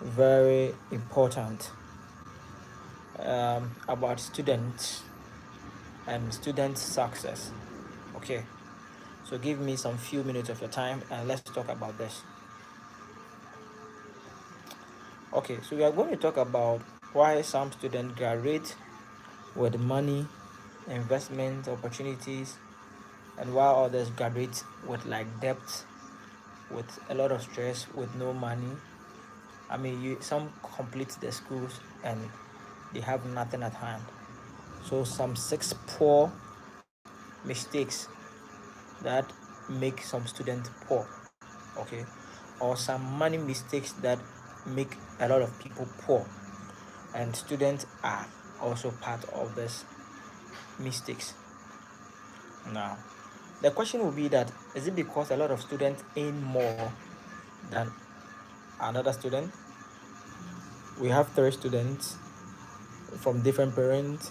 very important about students and student success. Okay, so give me some few minutes of your time and let's talk about this. Okay, so we are going to talk about why some students graduate with money, investment opportunities, and why others graduate with like debt, with a lot of stress, with no money. I mean, some complete the schools and they have nothing at hand. So some six poor mistakes that make some students poor, okay, or some money mistakes that make a lot of people poor, and students are also part of this mistakes. Now, the question will be that is it because a lot of students earn more than another student? We have three students from different parents,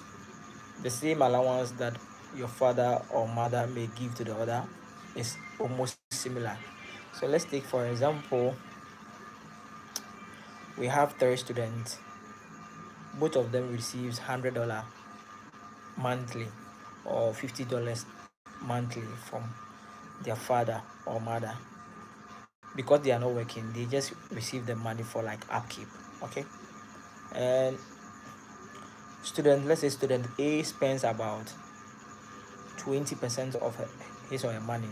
the same allowance that your father or mother may give to the other is almost similar. So let's take for example, we have three students. Both of them receives $100 monthly or $50 monthly from their father or mother. Because they are not working, they just receive the money for like upkeep. Okay, and let's say student A spends about 20% of his or her money.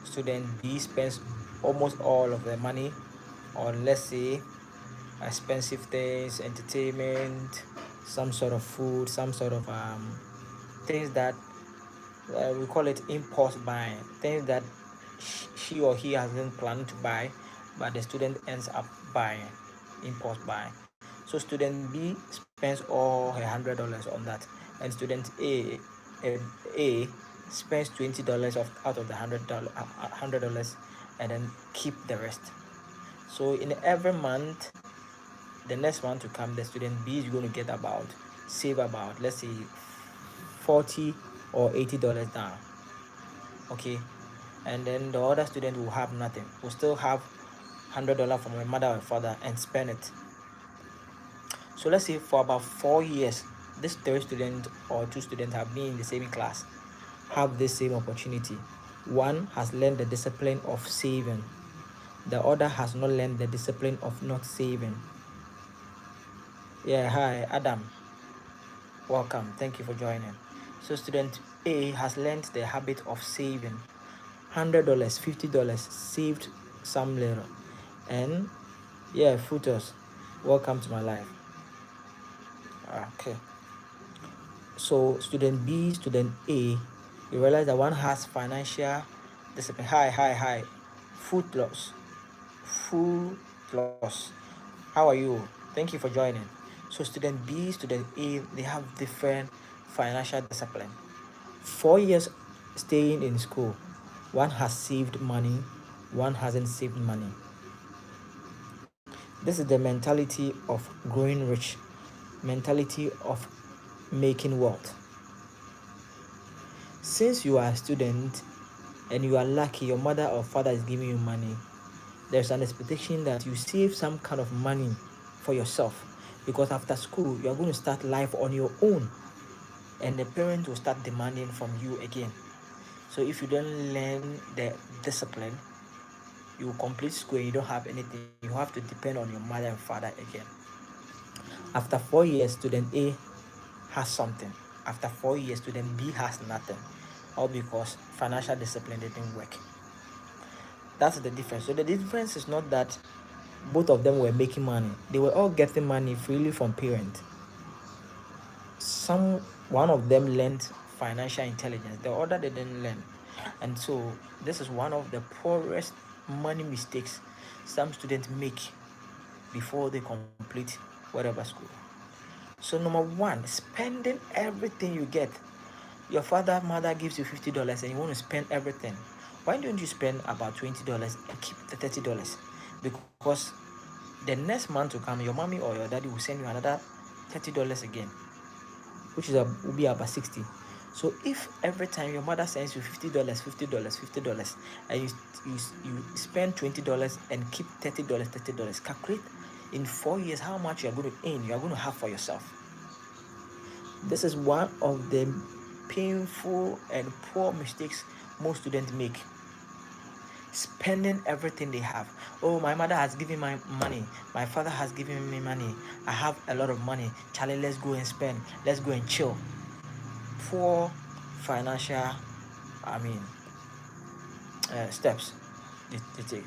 Student B spends almost all of their money on, let's say, expensive things, entertainment, some sort of food, some sort of things that we call it impulse buying, things that she or he hasn't planned to buy, but the student ends up buying, impulse buying. So student B spends all her $100 on that, and student A spends $20 out of the $100 and then keep the rest. So in every month, the next month to come, the student B is going to get about, save about, let's say, 40 or $80 down. Okay, and then the other student will have nothing, will still have $100 from my mother or father and spend it. So let's say for about 4 years, this three student or two students have been in the same class, have the same opportunity. One has learned the discipline of saving, the other has not learned the discipline of not saving. Yeah, hi Adam, welcome, thank you for joining. So student A has learned the habit of saving, $100, $50 saved some little. And yeah, Frutos, welcome to my life. Okay, so student B, student A, you realize that one has financial discipline. Hi, food loss. How are you? Thank you for joining. So student B, student A, they have different financial discipline. 4 years staying in school, one has saved money, one hasn't saved money. This is the mentality of growing rich, mentality of making wealth. Since you are a student and you are lucky, your mother or father is giving you money, there's an expectation that you save some kind of money for yourself, because after school you are going to start life on your own and the parent will start demanding from you again. So if you don't learn the discipline, you will complete school and you don't have anything. You have to depend on your mother and father again. After 4 years, student A has something. After 4 years, student B has nothing. All because financial discipline didn't work. That's the difference. So the difference is not that both of them were making money. They were all getting money freely from parents. One of them learned financial intelligence, the other didn't learn. And so this is one of the poorest money mistakes some students make before they complete whatever school. So number one, spending everything you get. Your father, mother gives you $50 and you want to spend everything. Why don't you spend about $20 and keep the $30? Because the next month to come, your mommy or your daddy will send you another $30 again, which will be about 60. So if every time your mother sends you $50, $50, and you spend $20 and keep $30, calculate in 4 years how much you are going to earn, you are going to have for yourself. This is one of the painful and poor mistakes most students make. Spending everything they have. Oh, my mother has given me money, my father has given me money, I have a lot of money, Charlie, let's go and spend, let's go and chill. Poor financial, I mean, steps they take.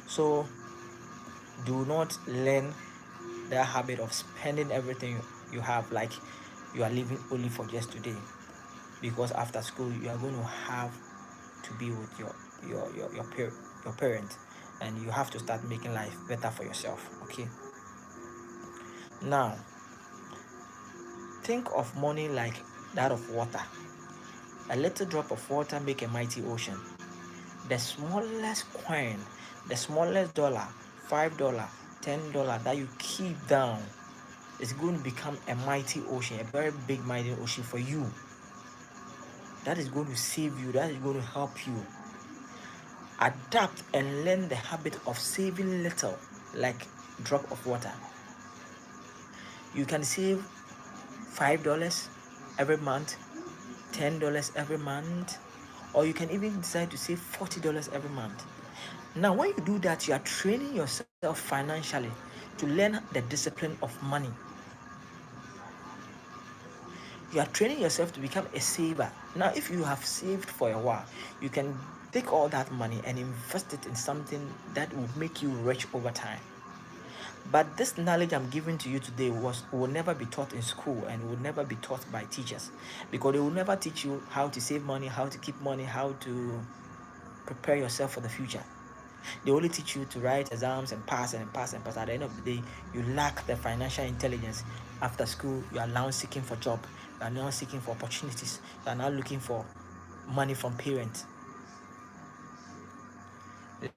So do not learn that habit of spending everything you have like you are living only for just today, because after school you are going to have to be with your parent, and you have to start making life better for yourself. Okay, now think of money like that of water. A little drop of water make a mighty ocean. The smallest coin, the smallest dollar, $5, $10 that you keep down is going to become a mighty ocean, a very big mighty ocean for you. That is going to save you, that is going to help you. Adapt and learn the habit of saving little, like drop of water. You can save $5 every month, $10 every month, or you can even decide to save $40 every month. Now, when you do that, you are training yourself financially to learn the discipline of money. You are training yourself to become a saver. Now, if you have saved for a while, you can take all that money and invest it in something that will make you rich over time. But this knowledge I'm giving to you today will never be taught in school, and will never be taught by teachers, because they will never teach you how to save money, how to keep money, how to prepare yourself for the future. They only teach you to write exams and pass and pass and pass. At the end of the day, you lack the financial intelligence. After school, you are now seeking for job. You are now seeking for opportunities. You are now looking for money from parents.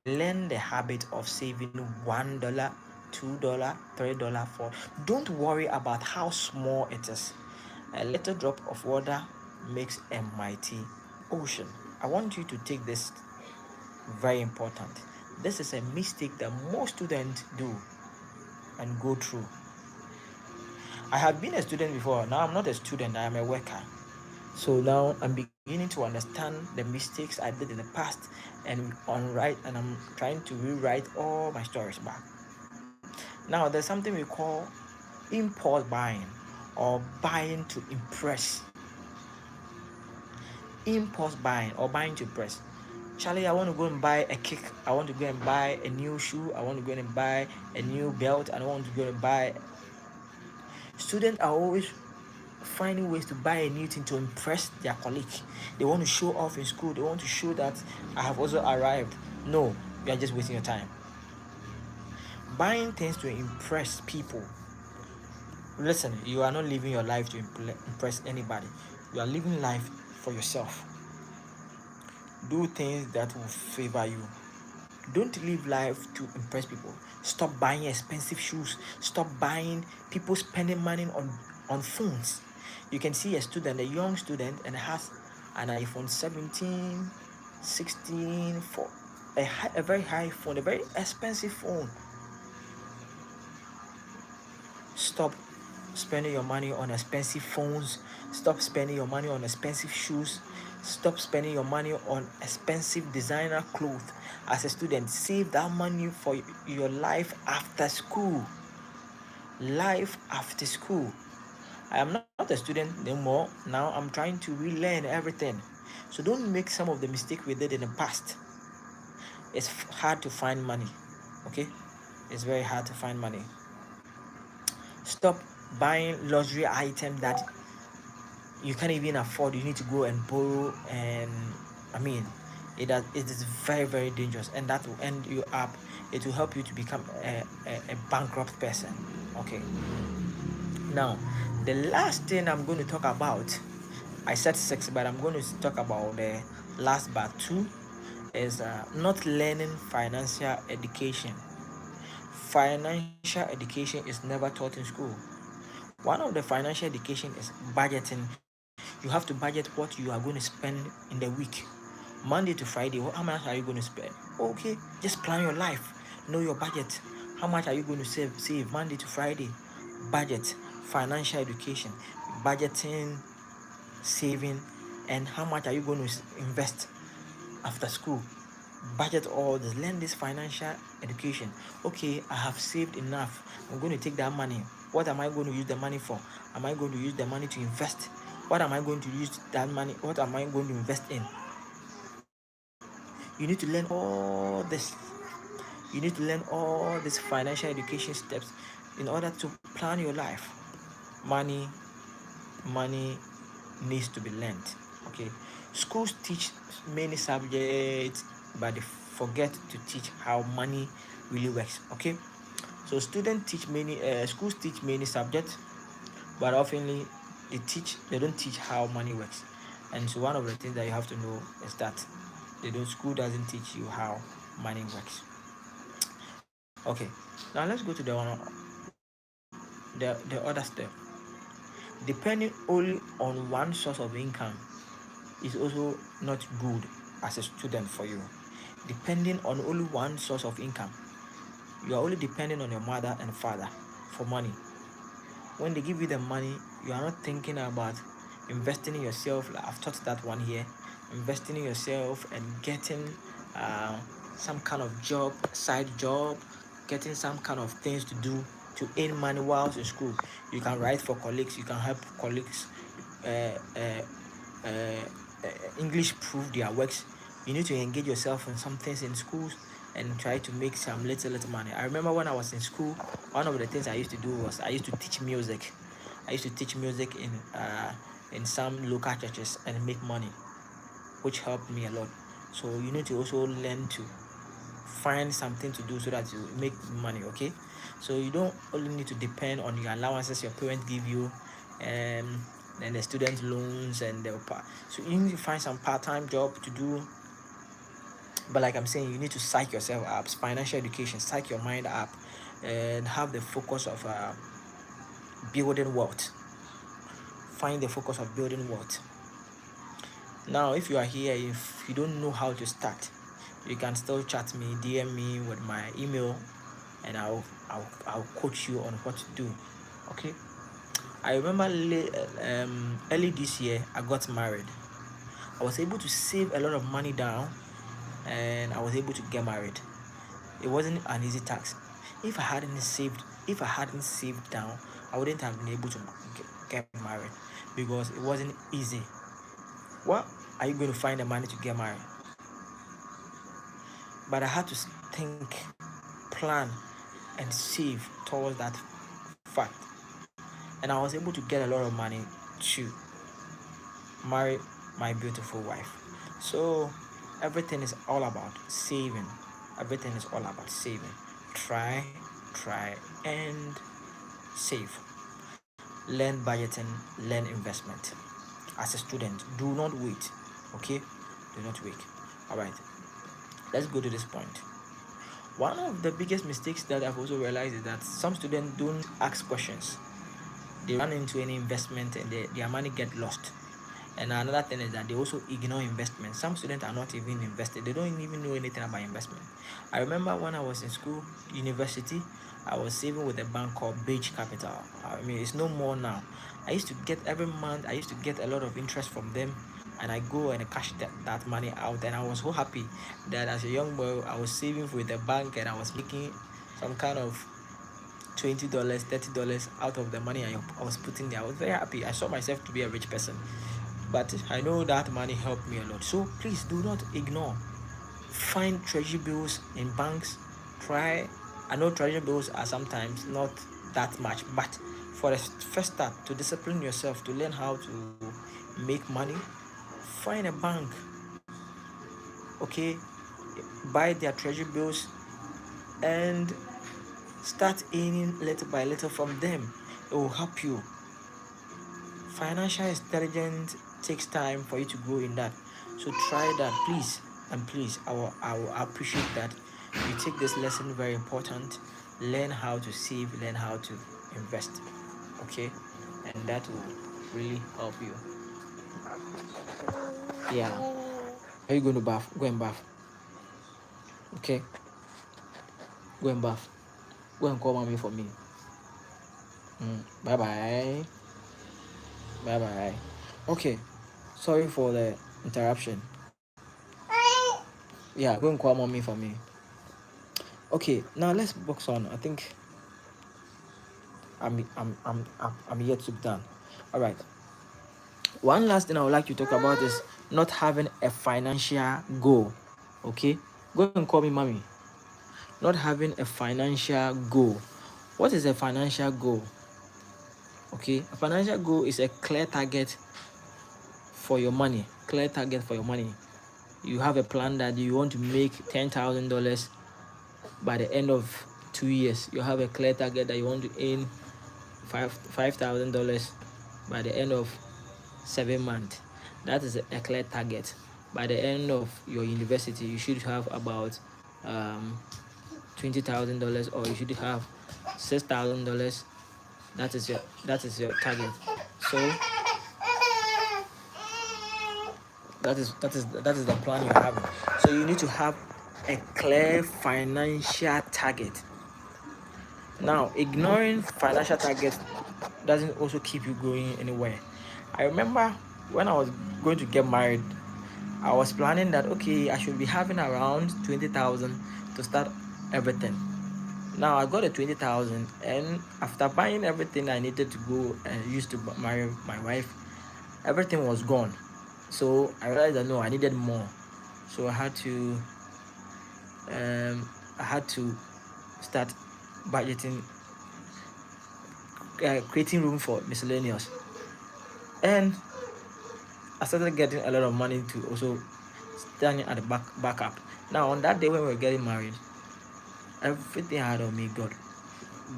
Learn the habit of saving $1, $2, $3, $4. Don't worry about how small it is. A little drop of water makes a mighty ocean. I want you to take this very important. This is a mistake that most students do and go through. I have been a student before. Now I'm not a student, I am a worker. So now I'm beginning to understand the mistakes I did in the past, and I'm trying to rewrite all my stories back. Now there's something we call impulse buying, or buying to impress. Impulse buying or buying to impress. Charlie, I want to go and buy a cake. I want to go and buy a new shoe. I want to go and buy a new belt. I want to go and buy. Students are always finding ways to buy a new thing to impress their colleague. They want to show off in school. They want to show that I have also arrived. No, you are just wasting your time. Buying things to impress people. Listen, you are not living your life to impress anybody. You are living life for yourself. Do things that will favor you. Don't live life to impress people. Stop buying expensive shoes. Stop buying people spending money on phones. You can see a young student, and has an iPhone 17, 16, for a very high phone, a very expensive phone. Stop spending your money on expensive phones. Stop spending your money on expensive shoes. Stop spending your money on expensive designer clothes. As a student, save that money for your life after school. Life after school. I am not a student anymore. Now I'm trying to relearn everything. So don't make some of the mistakes we did in the past. It's hard to find money. Okay? It's very hard to find money. Stop buying luxury items that you can't even afford. You need to go and borrow, and it is very, very dangerous, and that will end you up. It will help you to become a bankrupt person. Okay, now the last thing I'm going to talk about, I said 6, but I'm going to talk about the last but 2, is not learning financial education. Financial education is never taught in school. One of the financial education is budgeting. You have to budget what you are going to spend in the week. Monday to Friday, how much are you going to spend? Okay, just plan your life. Know your budget. How much are you going to save Monday to Friday? Budget, financial education, budgeting, saving, and how much are you going to invest after school? Budget all this, learn this financial education. Okay, I have saved enough. I'm going to take that money. What am I going to use the money for? Am I going to use the money to invest? What am I going to use that money? What am I going to invest in? You need to learn all this. You need to learn all these financial education steps in order to plan your life. Money needs to be learned. Okay, schools teach many subjects, but they forget to teach how money really works. Okay, so schools teach many subjects, but oftenly they don't teach how money works. And so one of the things that you have to know is that school doesn't teach you how money works. Okay, now let's go to the other step. Depending only on one source of income is also not good as a student for you. Depending on only one source of income, you are only depending on your mother and father for money. When they give you the money, you are not thinking about investing in yourself. Like I've taught that one here. Investing in yourself and getting some kind of job, side job, getting some kind of things to do to earn money whilst in school. You can write for colleagues, you can help colleagues English prove their works. You need to engage yourself in some things in schools and try to make some little money. I remember when I was in school, one of the things I used to do was I used to teach music. I used to teach music in some local churches and make money, which helped me a lot. So you need to also learn to find something to do so that you make money. Okay, so you don't only need to depend on your allowances your parents give you, and the student loans and so you need to find some part-time job to do. But like I'm saying, you need to psych yourself up. Financial education, psych your mind up, and have the focus of building wealth. Find the focus of building wealth. Now, if you are here, if you don't know how to start, you can still chat me, DM me with my email, and I'll coach you on what to do. Okay. I remember early this year I got married. I was able to save a lot of money down, and I was able to get married. It wasn't an easy task. If I hadn't saved down, I wouldn't have been able to get married because it wasn't easy. What are you going to find the money to get married? But I had to think, plan, and save towards that fact. And I was able to get a lot of money to marry my beautiful wife. So everything is all about saving. Everything is all about saving. Try, and save. Learn budgeting, learn investment. As a student, do not wait. Okay? Do not wait. Alright. Let's go to this point. One of the biggest mistakes that I've also realized is that some students don't ask questions. They run into any investment and their money get lost. And another thing is that they also ignore investment. Some students are not even invested. They don't even know anything about investment. I remember when I was in school, university, I was saving with a bank called Beige Capital. I mean, it's no more now. I used to get every month, I used to get a lot of interest from them, and I go and cash that money out. And I was so happy that as a young boy, I was saving with the bank and I was making some kind of $20, $30 out of the money I was putting there. I was very happy. I saw myself to be a rich person. But I know that money helped me a lot. So please do not ignore. Find treasury bills in banks. Try. I know treasury bills are sometimes not that much, but for the first start, to discipline yourself, to learn how to make money, find a bank. Okay, buy their treasury bills and start earning little by little from them. It will help you. Financial intelligence takes time for you to grow in that. So try that, please. And please, I will appreciate that you take this lesson very important. Learn how to save, learn how to invest. Okay? And that will really help you. Yeah. Are you going to bath? Go and bath. Okay? Go and bath. Go and call mommy for me. Bye bye. Bye bye. Okay. Sorry for the interruption. Yeah, go and call mommy for me. Okay, now let's box on. I think I'm yet to be done. All right. One last thing I would like to talk about is not having a financial goal. Okay, go and call me mommy. Not having a financial goal. What is a financial goal? Okay, a financial goal is a clear target for your money. Clear target for your money. You have a plan that you want to make $10,000 by the end of 2 years. You have a clear target that you want to earn $5,000 by the end of 7 months. That is a clear target. By the end of your university, you should have about $20,000, or you should have $6,000. That is your target. So that is the plan you're having. So you need to have a clear financial target. Now, ignoring financial targets doesn't also keep you going anywhere. I remember when I was going to get married, I was planning that okay, I should be having around 20,000 to start everything. Now I got a 20,000, and after buying everything I needed to go and use to marry my wife, everything was gone. So I realized that no, I needed more. So I had to start budgeting, creating room for miscellaneous, and I started getting a lot of money to also standing at the backup. Now on that day when we were getting married, everything I had on me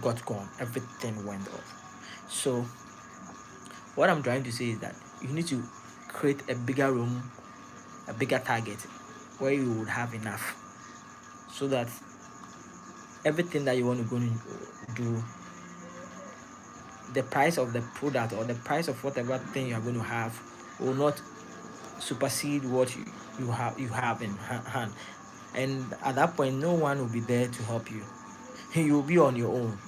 got gone. Everything went off. So what I'm trying to say is that you need to create a bigger room, a bigger target where you would have enough, so that everything that you want to go and do, the price of the product or the price of whatever thing you are going to have will not supersede what you have in hand. And at that point, no one will be there to help you. You'll be on your own.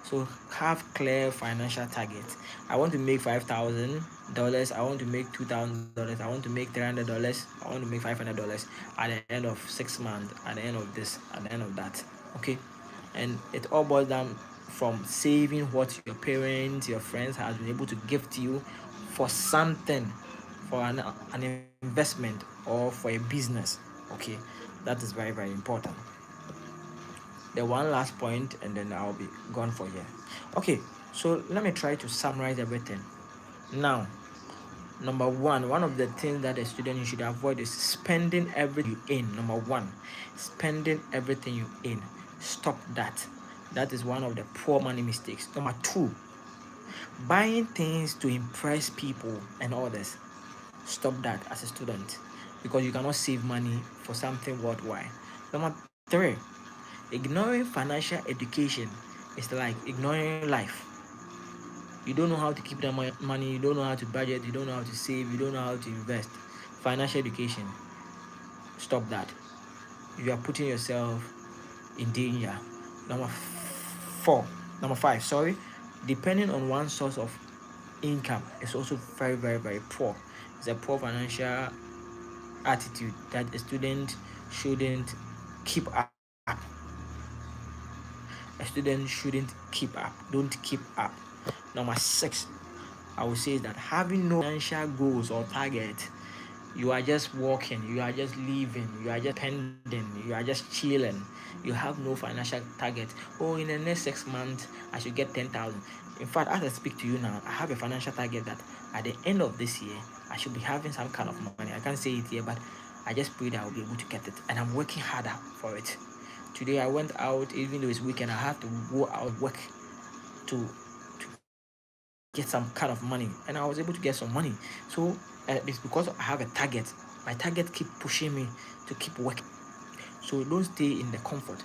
So have clear financial targets. I want to make $5,000. I want to make $2,000. I want to make $300. I want to make $500 at the end of 6 months. At the end of this. At the end of that. Okay, and it all boils down from saving what your parents, your friends have been able to gift you for something, for an investment or for a business. Okay, that is very, very important. The one last point, and then I'll be gone for here. Okay, so let me try to summarize everything. Now, number one of the things that a student should avoid is spending everything you earn. Number one, spending everything you earn. Stop that. That is one of the poor money mistakes. Number two, buying things to impress people and others. Stop that as a student, because you cannot save money for something worthwhile. Number three, ignoring financial education is like ignoring life. You don't know how to keep that money, you don't know how to budget, you don't know how to save, you don't know how to invest. Financial education, stop that. You are putting yourself in danger. Number five, sorry, depending on one source of income is also very, very, very poor. It's a poor financial attitude that a student shouldn't keep up. A student shouldn't keep up. Don't keep up. Number six, I would say that having no financial goals or target, you are just walking, you are just living, you are just pending, you are just chilling. You have no financial target. Oh, in the next 6 months, I should get 10,000. In fact, as I speak to you now, I have a financial target that at the end of this year, I should be having some kind of money. I can't say it here, but I just pray that I'll be able to get it. And I'm working harder for it. Today I went out, even though it's weekend, I have to go out work to get some kind of money, and I was able to get some money. So it's because I have a target. My target keep pushing me to keep working. So don't stay in the comfort.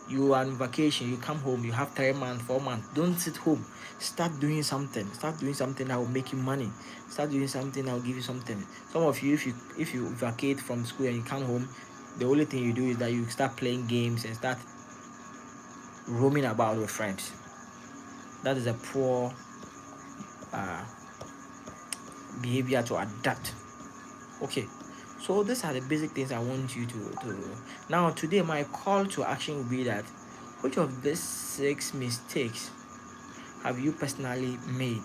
You are on vacation, you come home, you have 3 months, 4 months. Don't sit home. Start doing something. Start doing something that will make you money. Start doing something that will give you something. Some of you, if you vacate from school and you come home, the only thing you do is that you start playing games and start roaming about with friends. That is a poor behavior to adapt. Okay, so these are the basic things I want you to now. Today my call to action will be that which of these 6 mistakes have you personally made?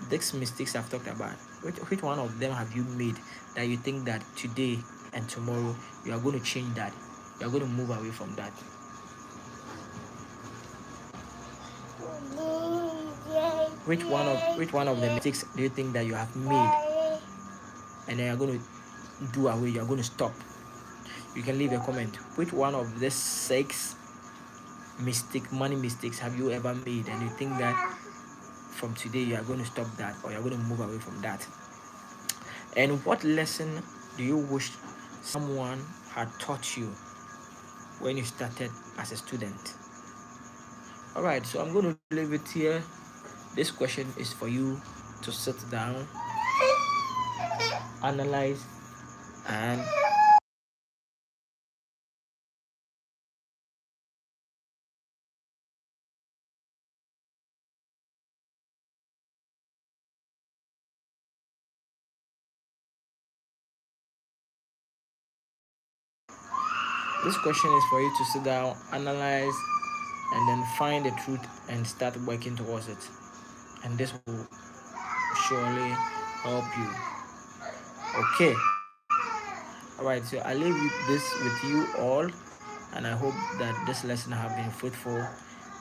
These mistakes I've talked about, which one of them have you made that you think that today and tomorrow you are going to change that, you are going to move away from that? Which one of the mistakes do you think that you have made and then you're going to do away, you're going to stop? You can leave a comment. Which one of the 6 money mistakes have you ever made and you think that from today you are going to stop that, or you're going to move away from that? And what lesson do you wish someone had taught you when you started as a student? All right, so I'm going to leave it here. This question is for you to sit down, analyze, and this question is for you to sit down, analyze, and then find the truth and start working towards it. And this will surely help you. Okay. All right, so I leave this with you all, and I hope that this lesson have been fruitful.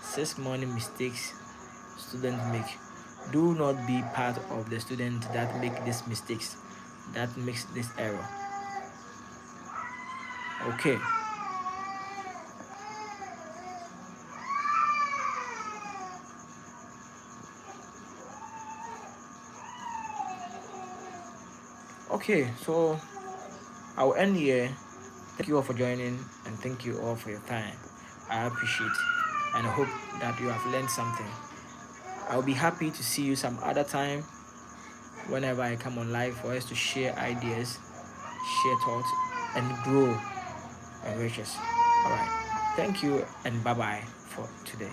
6 money mistakes students make. Do not be part of the student that make these mistakes, that makes this error. Okay. Okay, so I'll end here. Thank you all for joining, and thank you all for your time. I appreciate, and I hope that you have learned something. I'll be happy to see you some other time whenever I come on live for us to share ideas, share thoughts, and grow and riches. All right. Thank you, and bye bye for today.